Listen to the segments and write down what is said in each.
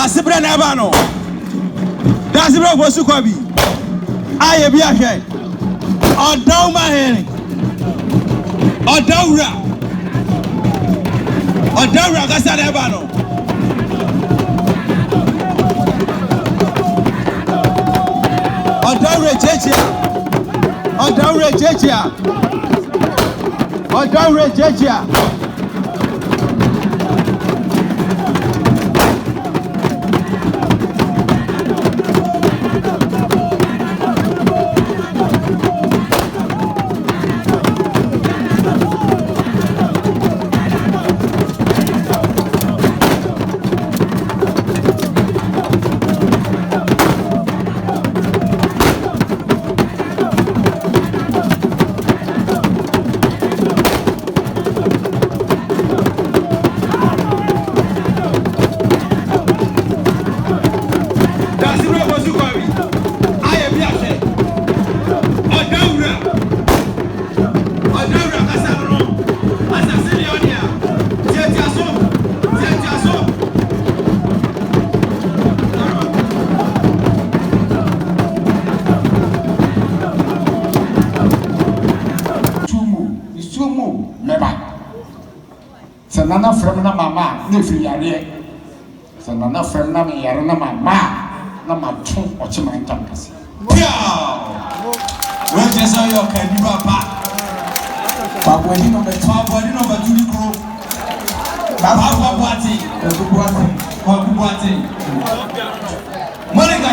Dasibra Nabano. Dasibra was Sukabi. I am Yashay. Odoma Henry. Odora Casanabano. Odore Jejia. Nana from na mama, no free area. So nana from na me yarana mama, na ma tun ochiman tankasi. Yeah. Where just saw your candy papa. Babwadi no be Babwadi no be tuliko. Babwati. Monica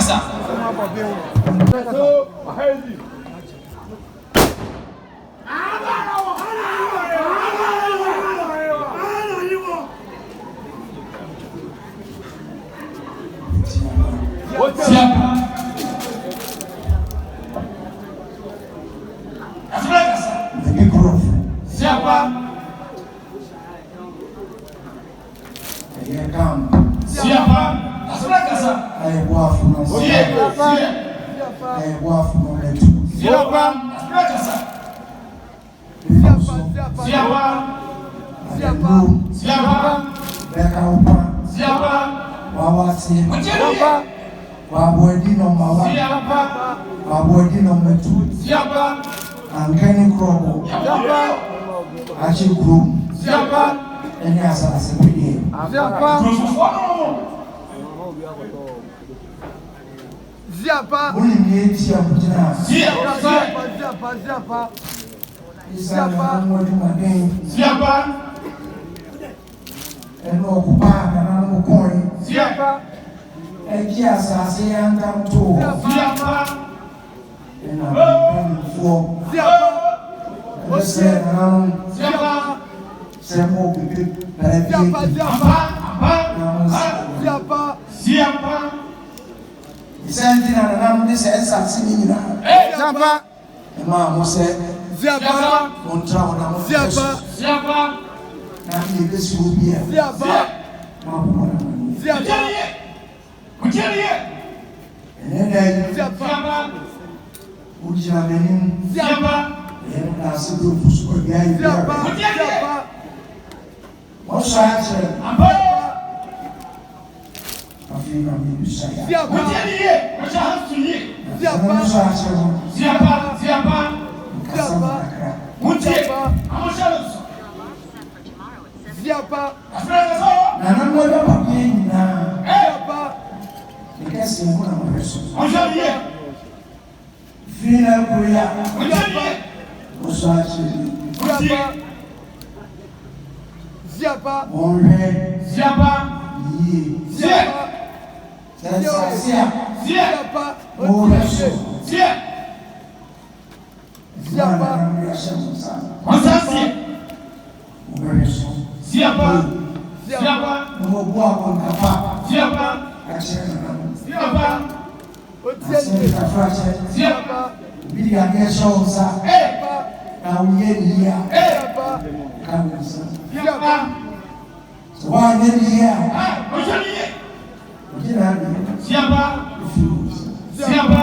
sa. Siapa? Lebih kurang. Siapa? Siapa? Ayah buah fumam. Siapa? Ayah buah fumam itu. Siapa? Siapa? Siapa? Siapa? Berkaupa. Siapa? Wawasi. Siapa? Wabodi no mawa. Siapa? Wabodi no metu. Siapa? Angkeni krobo. Siapa? Achi group. Siapa? Ini asal sepedi. Siapa? Siapa? Uli nieti ya mjina. Siapa? Siapa? Siapa? Eno kupanga na mukoni. Siapa? Ekia sasa yanga mtu. Siapa? Ena mfuo. Siapa? Siapa? Semo bibi siapa? Siapa? Isanti na namu ni sensa sini na. Siapa? Ema mose. Siapa? Montra na mose. Siapa? Na ni subia. Siapa? Mabu na. Siapa? Kujelie. Nenda. Siapa? Ujia menim. Siapa? Na sibu fusuko gai. Siapa? Siapa? Mosache. Amba. Afina mimi saya. Siapa? Kujelie. Mosache. Siapa? Siapa? Siapa? Siapa? Siapa? Amoshalo. Siapa? Nana moja papi na. Siapa? Nikasi ngona mreso. Mojalie. Fina kuya. Mojalie. Mosache. Siapa? Siapa? Onre. Siapa? Siapa? Siapa? Moreso. Siapa? Mosache. Moreso. Siapa? Siapa? Mobua kwa kapa. Siapa? Siapa? Siapa? Bili angesho sa. Siapa? Na uyeni ya. Siapa? Kanisa. Siapa? Wanyeni ya. Ojani. Ojani. Siapa? Siapa?